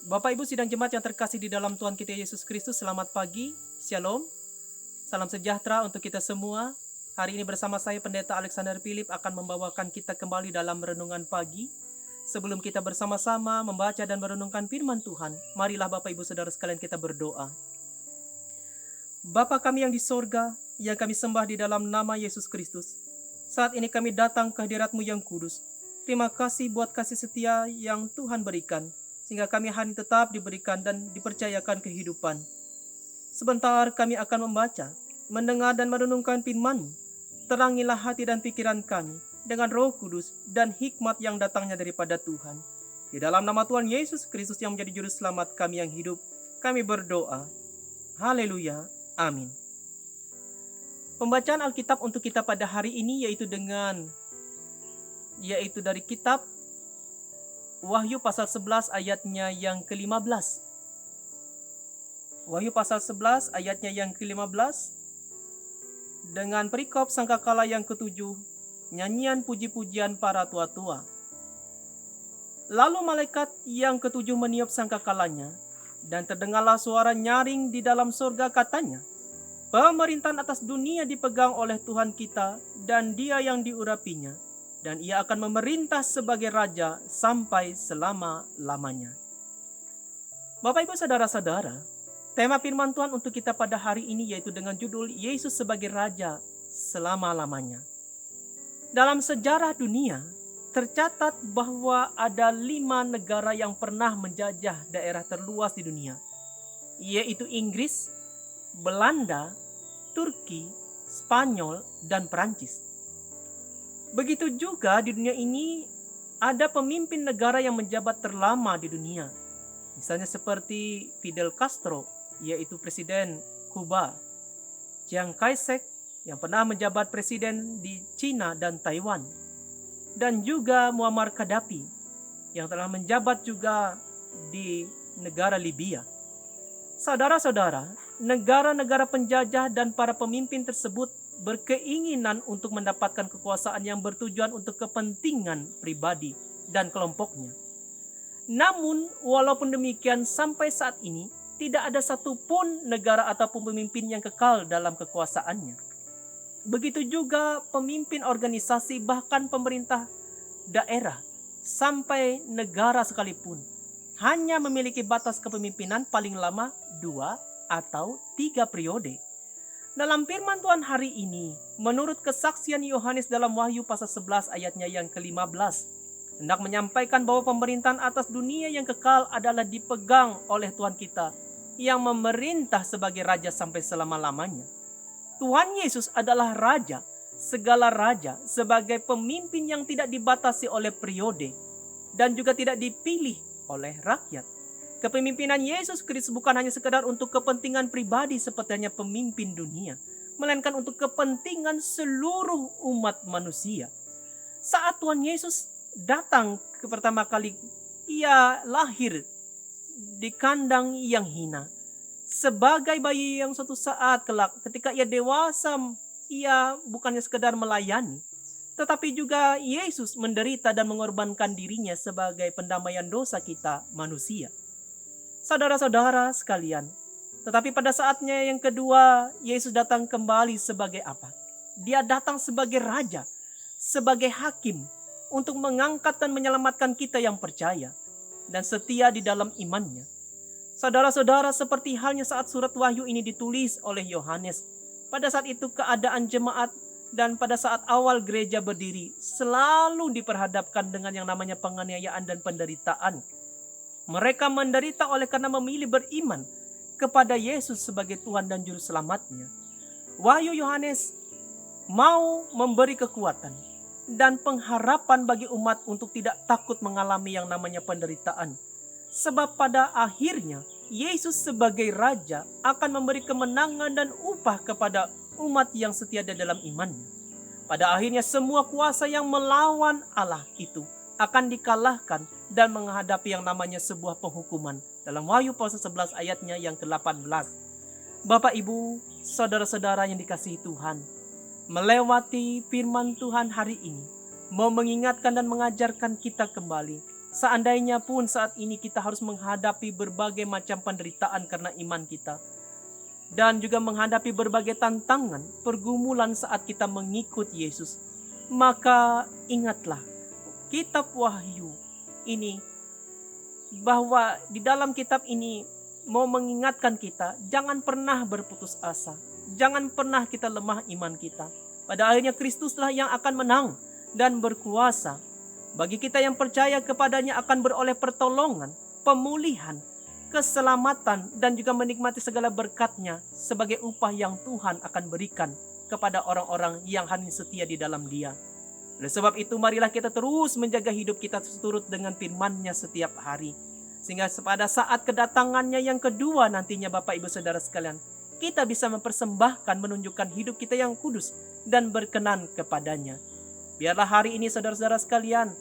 Bapak Ibu sidang jemaat yang terkasih di dalam Tuhan kita Yesus Kristus, selamat pagi, Shalom, salam sejahtera untuk kita semua. Hari ini bersama saya Pendeta Alexander Philip akan membawakan kita kembali dalam renungan pagi. Sebelum kita bersama-sama membaca dan merenungkan firman Tuhan, marilah Bapak Ibu Saudara sekalian kita berdoa. Bapa kami yang di sorga, yang kami sembah di dalam nama Yesus Kristus, saat ini kami datang ke hadirat-Mu yang kudus. Terima kasih buat kasih setia yang Tuhan berikan, sehingga kami hari ini tetap diberikan dan dipercayakan kehidupan. Sebentar kami akan membaca, mendengar dan merenungkan firman-Mu. Terangilah hati dan pikiran kami dengan Roh Kudus dan hikmat yang datangnya daripada Tuhan. Di dalam nama Tuhan Yesus Kristus yang menjadi juru selamat kami yang hidup, kami berdoa. Haleluya. Amin. Pembacaan Alkitab untuk kita pada hari ini yaitu dari kitab Wahyu pasal 11 ayatnya yang ke-15. Wahyu pasal 11 ayatnya yang ke-15 dengan perikop sangkakala yang ke-7, nyanyian puji-pujian para tua-tua. Lalu malaikat yang ke-7 meniup sangkakalanya, dan terdengarlah suara nyaring di dalam surga katanya, pemerintahan atas dunia dipegang oleh Tuhan kita dan Dia yang diurapinya, dan Ia akan memerintah sebagai Raja sampai selama-lamanya. Bapak Ibu Saudara-saudara, tema firman Tuhan untuk kita pada hari ini yaitu dengan judul Yesus sebagai Raja selama-lamanya. Dalam sejarah dunia, tercatat bahwa ada 5 negara yang pernah menjajah daerah terluas di dunia, yaitu Inggris, Belanda, Turki, Spanyol, dan Perancis. Begitu juga di dunia ini ada pemimpin negara yang menjabat terlama di dunia. Misalnya seperti Fidel Castro, yaitu Presiden Kuba, Chiang Kai-shek yang pernah menjabat presiden di Cina dan Taiwan, dan juga Muammar Gaddafi yang telah menjabat juga di negara Libya. Saudara-saudara, negara-negara penjajah dan para pemimpin tersebut berkeinginan untuk mendapatkan kekuasaan yang bertujuan untuk kepentingan pribadi dan kelompoknya. Namun, walaupun demikian sampai saat ini, tidak ada satupun negara ataupun pemimpin yang kekal dalam kekuasaannya. Begitu juga pemimpin organisasi bahkan pemerintah daerah sampai negara sekalipun hanya memiliki batas kepemimpinan paling lama 2 atau 3 periode. Dalam firman Tuhan hari ini, menurut kesaksian Yohanes dalam Wahyu pasal 11 ayatnya yang ke-15, hendak menyampaikan bahwa pemerintahan atas dunia yang kekal adalah dipegang oleh Tuhan kita yang memerintah sebagai Raja sampai selama-lamanya. Tuhan Yesus adalah Raja, segala Raja, sebagai pemimpin yang tidak dibatasi oleh periode dan juga tidak dipilih oleh rakyat. Kepemimpinan Yesus Kristus bukan hanya sekedar untuk kepentingan pribadi seperti hanya pemimpin dunia, melainkan untuk kepentingan seluruh umat manusia. Saat Tuhan Yesus datang ke pertama kali, Ia lahir di kandang yang hina. Sebagai bayi yang suatu saat kelak ketika Ia dewasa, Ia bukannya sekedar melayani, tetapi juga Yesus menderita dan mengorbankan dirinya sebagai pendamaian dosa kita manusia. Saudara-saudara sekalian, tetapi pada saatnya yang kedua, Yesus datang kembali sebagai apa? Dia datang sebagai Raja, sebagai Hakim, untuk mengangkat dan menyelamatkan kita yang percaya dan setia di dalam imannya. Saudara-saudara, seperti halnya saat surat Wahyu ini ditulis oleh Yohanes, pada saat itu keadaan jemaat dan pada saat awal gereja berdiri selalu diperhadapkan dengan yang namanya penganiayaan dan penderitaan. Mereka menderita oleh karena memilih beriman kepada Yesus sebagai Tuhan dan Juru Selamatnya. Wahyu Yohanes mau memberi kekuatan dan pengharapan bagi umat untuk tidak takut mengalami yang namanya penderitaan. Sebab pada akhirnya Yesus sebagai Raja akan memberi kemenangan dan upah kepada umat yang setia di dalam imannya. Pada akhirnya semua kuasa yang melawan Allah itu akan dikalahkan dan menghadapi yang namanya sebuah penghukuman. Dalam Wahyu pasal 11 ayatnya yang ke-18. Bapak Ibu, saudara-saudara yang dikasihi Tuhan, melewati firman Tuhan hari ini mau mengingatkan dan mengajarkan kita kembali seandainya pun saat ini kita harus menghadapi berbagai macam penderitaan karena iman kita, dan juga menghadapi berbagai tantangan, pergumulan saat kita mengikut Yesus, maka ingatlah kitab Wahyu ini, bahwa di dalam kitab ini mau mengingatkan kita, jangan pernah berputus asa, jangan pernah kita lemah iman kita. Pada akhirnya Kristuslah yang akan menang dan berkuasa. Bagi kita yang percaya kepadanya akan beroleh pertolongan, pemulihan, keselamatan, dan juga menikmati segala berkat-Nya sebagai upah yang Tuhan akan berikan kepada orang-orang yang hanya setia di dalam Dia. Oleh sebab itu, marilah kita terus menjaga hidup kita seturut dengan firman-Nya setiap hari. Sehingga pada saat kedatangannya yang kedua nantinya, Bapak Ibu Saudara sekalian, kita bisa mempersembahkan, menunjukkan hidup kita yang kudus dan berkenan kepadanya. Biarlah hari ini saudara-saudara sekalian,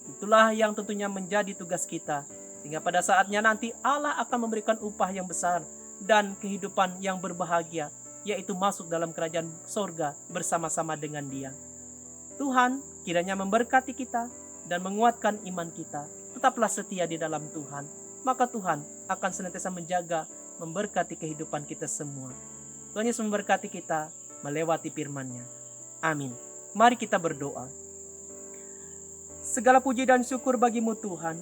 itulah yang tentunya menjadi tugas kita. Sehingga pada saatnya nanti Allah akan memberikan upah yang besar dan kehidupan yang berbahagia, yaitu masuk dalam kerajaan sorga bersama-sama dengan Dia. Tuhan kiranya memberkati kita dan menguatkan iman kita. Tetaplah setia di dalam Tuhan, maka Tuhan akan senantiasa menjaga, memberkati kehidupan kita semua. Tuhan Yesus memberkati kita melewati firman-Nya. Amin. Mari kita berdoa. Segala puji dan syukur bagi-Mu Tuhan.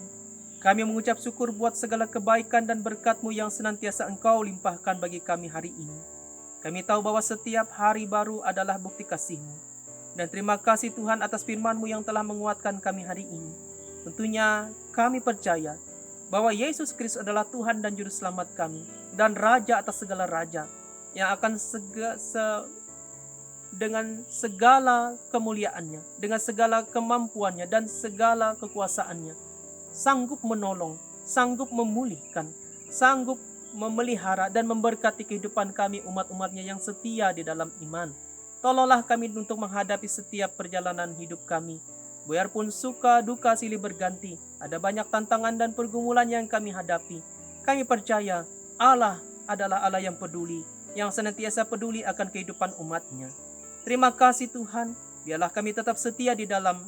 Kami mengucap syukur buat segala kebaikan dan berkat-Mu yang senantiasa Engkau limpahkan bagi kami hari ini. Kami tahu bahwa setiap hari baru adalah bukti kasih-Mu. Dan terima kasih Tuhan atas firman-Mu yang telah menguatkan kami hari ini. Tentunya kami percaya bahwa Yesus Kristus adalah Tuhan dan Juru Selamat kami, dan Raja atas segala raja, yang akan dengan segala kemuliaannya, dengan segala kemampuannya dan segala kekuasaannya, sanggup menolong, sanggup memulihkan, sanggup memelihara dan memberkati kehidupan kami umat-umatnya yang setia di dalam iman. Tolonglah kami untuk menghadapi setiap perjalanan hidup kami. Biarpun suka duka silih berganti, ada banyak tantangan dan pergumulan yang kami hadapi. Kami percaya Allah adalah Allah yang peduli, yang senantiasa peduli akan kehidupan umat-Nya. Terima kasih Tuhan, biarlah kami tetap setia di dalam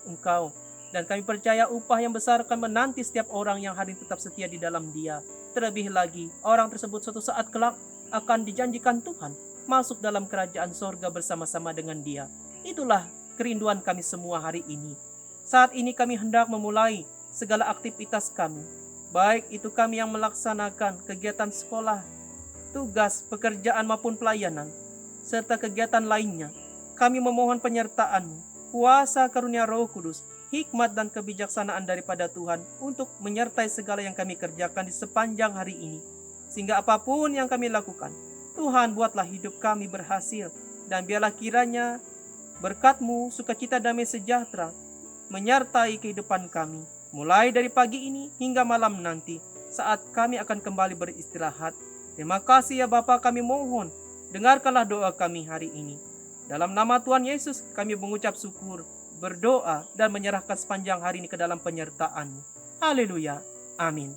Engkau. Dan kami percaya upah yang besar akan menanti setiap orang yang hadir tetap setia di dalam Dia. Terlebih lagi, orang tersebut suatu saat kelak akan dijanjikan Tuhan masuk dalam kerajaan sorga bersama-sama dengan Dia. Itulah kerinduan kami semua hari ini. Saat ini kami hendak memulai segala aktivitas kami, baik itu kami yang melaksanakan kegiatan sekolah, tugas, pekerjaan maupun pelayanan, serta kegiatan lainnya. Kami memohon penyertaan-Mu, kuasa karunia Roh Kudus, hikmat dan kebijaksanaan daripada Tuhan untuk menyertai segala yang kami kerjakan di sepanjang hari ini. Sehingga apapun yang kami lakukan, Tuhan buatlah hidup kami berhasil, dan biarlah kiranya berkat-Mu, sukacita damai sejahtera menyertai kehidupan kami, mulai dari pagi ini hingga malam nanti, saat kami akan kembali beristirahat. Terima kasih ya Bapa, kami mohon, dengarkanlah doa kami hari ini. Dalam nama Tuhan Yesus kami mengucap syukur, berdoa, dan menyerahkan sepanjang hari ini ke dalam penyertaan-Mu. Haleluya. Amin.